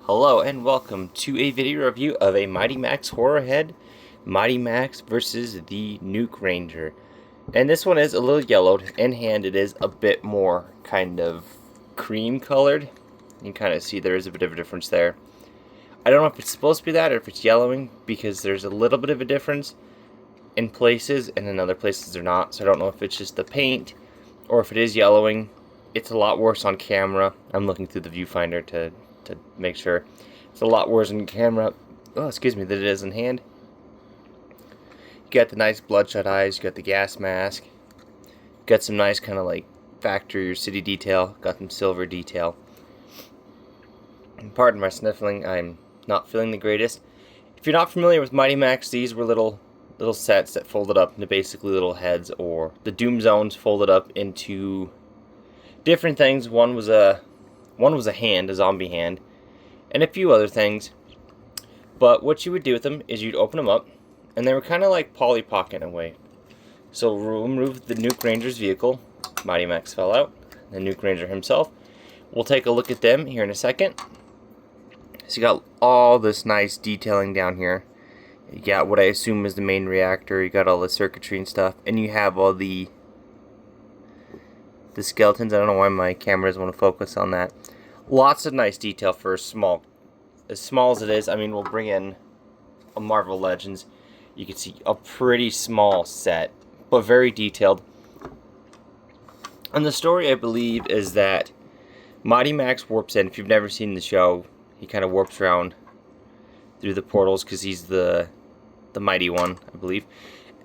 Hello and welcome to a video review of a Mighty Max horror head, Mighty Max versus the Nuke Ranger. And this one is a little yellowed. In hand it is a bit more kind of cream colored. You can kind of see there is a bit of a difference there. I don't know if it's supposed to be that or if it's yellowing, because there's a little bit of a difference in places and in other places they're not. So I don't know if it's just the paint or if it is yellowing. It's a lot worse on camera. I'm looking through the viewfinder to make sure. It's a lot worse on camera, than it is in hand. You got the nice bloodshot eyes, you got the gas mask, you got some nice kind of like factory or city detail, got some silver detail. And pardon my sniffling, I'm not feeling the greatest. If you're not familiar with Mighty Max, these were little sets that folded up into basically little heads, or the Doom Zones folded up into different things. One was a hand, a zombie hand, and a few other things. But what you would do with them is you'd open them up, and they were kind of like Polly Pocket in a way. So we'll remove the Nuke Ranger's vehicle. Mighty Max fell out. The Nuke Ranger himself. We'll take a look at them here in a second. So you got all this nice detailing down here. You got what I assume is the main reactor. You got all the circuitry and stuff, and you have all the skeletons. I don't know why my camera doesn't want to focus on that. Lots of nice detail for as small as it is. I mean, we'll bring in a Marvel Legends. You can see a pretty small set, but very detailed. And the story, I believe, is that Mighty Max warps in. If you've never seen the show, he kind of warps around through the portals because he's the mighty one, I believe.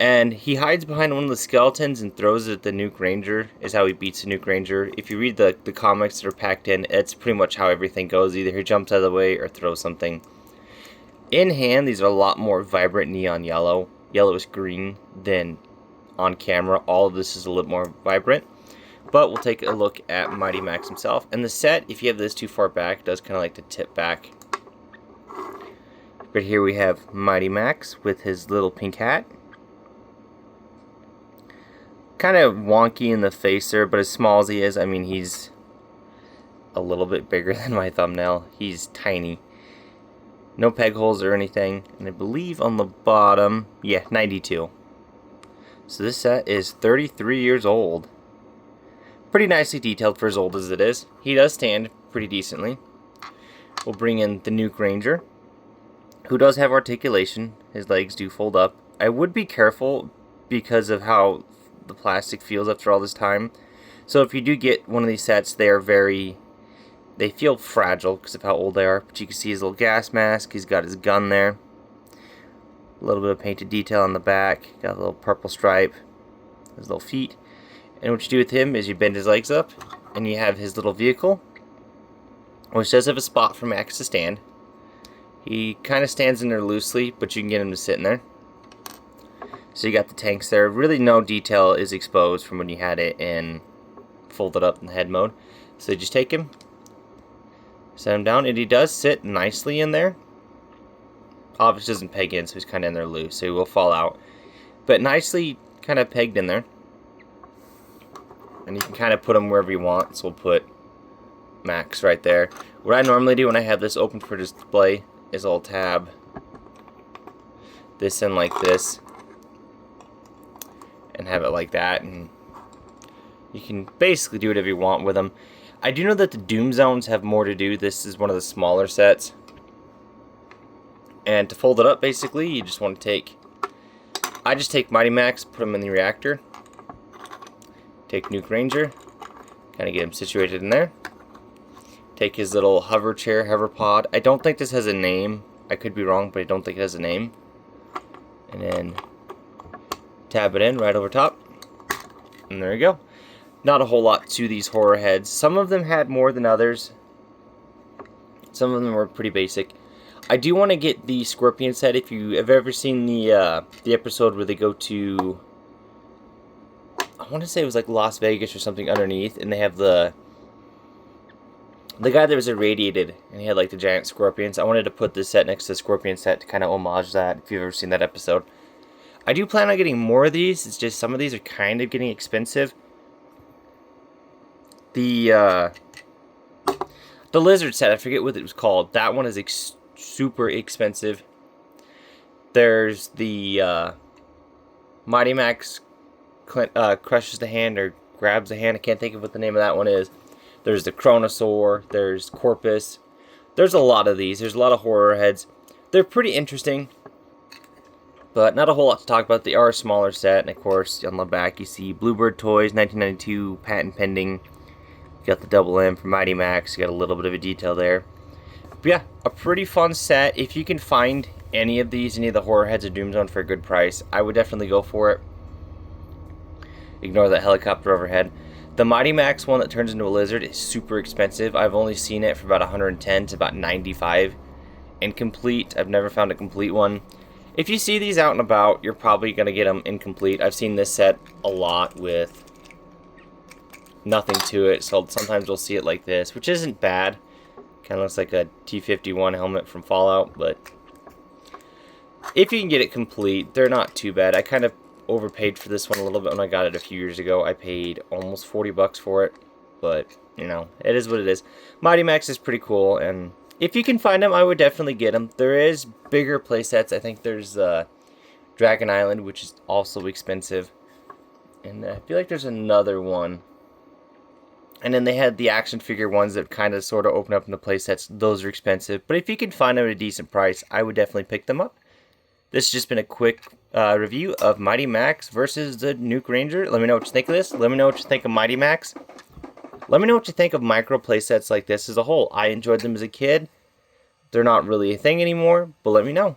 And he hides behind one of the skeletons and throws it at the Nuke Ranger, is how he beats the Nuke Ranger. If you read the comics that are packed in, it's pretty much how everything goes. Either he jumps out of the way or throws something. In hand, these are a lot more vibrant neon yellow, yellowish green, than on camera. All of this is a little more vibrant. But we'll take a look at Mighty Max himself. And the set, if you have this too far back, does kind of like to tip back. But here we have Mighty Max with his little pink hat. Kind of wonky in the face there, but as small as he is, I mean, he's a little bit bigger than my thumbnail. He's tiny. No peg holes or anything. And I believe on the bottom, yeah, 92. So this set is 33 years old. Pretty nicely detailed for as old as it is. He does stand pretty decently. We'll bring in the Nuke Ranger, who does have articulation. His legs do fold up. I would be careful because of how the plastic feels after all this time. So if you do get one of these sets, they feel fragile because of how old they are. But you can see his little gas mask. He's got his gun there. A little bit of painted detail on the back. Got a little purple stripe. His little feet. And what you do with him is you bend his legs up, and you have his little vehicle, which does have a spot for Max to stand. He kind of stands in there loosely, but you can get him to sit in there. So you got the tanks there. Really no detail is exposed from when you had it in folded up in head mode. So you just take him, set him down, and he does sit nicely in there. Obviously doesn't peg in, so he's kind of in there loose, so he will fall out. But nicely kind of pegged in there. And you can kind of put him wherever you want. So we'll put Max right there. What I normally do when I have this open for display is I'll tab this in like this and have it like that, and you can basically do whatever you want with them. I do know that the Doom Zones have more to do. This is one of the smaller sets, and to fold it up, basically, you just want to I just take Mighty Max, put him in the reactor, take Nuke Ranger, kind of get him situated in there, take his little hover chair, hover pod. I don't think this has a name. I could be wrong, but I don't think it has a name. And then tab it in right over top, and there you go. Not a whole lot to these horror heads. Some of them had more than others. Some of them were pretty basic. I do want to get the Scorpion set. If you have ever seen the episode where they go to, I want to say it was like Las Vegas or something underneath, and they have the guy that was irradiated, and he had like the giant scorpions. I wanted to put this set next to the Scorpion set to kind of homage that, if you've ever seen that episode. I do plan on getting more of these. It's just some of these are kind of getting expensive. The The lizard set, I forget what it was called. That one is super expensive. There's the Mighty Max crushes the hand or grabs the hand. I can't think of what the name of that one is. There's the Chronosaur. There's Corpus. There's a lot of these. There's a lot of horror heads. They're pretty interesting, but not a whole lot to talk about. They are a smaller set, and of course, on the back you see Bluebird Toys, 1992, patent pending. You got the double M for Mighty Max. You got a little bit of a detail there. But yeah, a pretty fun set. If you can find any of these, any of the horror heads of Doom Zone for a good price, I would definitely go for it. Ignore that helicopter overhead. The Mighty Max one that turns into a lizard is super expensive. I've only seen it for about 110 to about 95. Incomplete. I've never found a complete one. If you see these out and about, you're probably going to get them incomplete. I've seen this set a lot with nothing to it, so sometimes we'll see it like this, which isn't bad. Kind of looks like a T-51 helmet from Fallout, but if you can get it complete, they're not too bad. I kind of overpaid for this one a little bit when I got it a few years ago. I paid almost 40 bucks for it, but you know, it is what it is. Mighty Max is pretty cool, and if you can find them, I would definitely get them. There is bigger playsets. I think there's Dragon Island, which is also expensive, and I feel like there's another one. And then they had the action figure ones that kind of sort of open up into playsets. Those are expensive, but if you can find them at a decent price, I would definitely pick them up. This has just been a quick review of Mighty Max versus the Nuke Ranger. Let me know what you think of this. Let me know what you think of Mighty Max. Let me know what you think of micro playsets like this as a whole. I enjoyed them as a kid. They're not really a thing anymore, but let me know.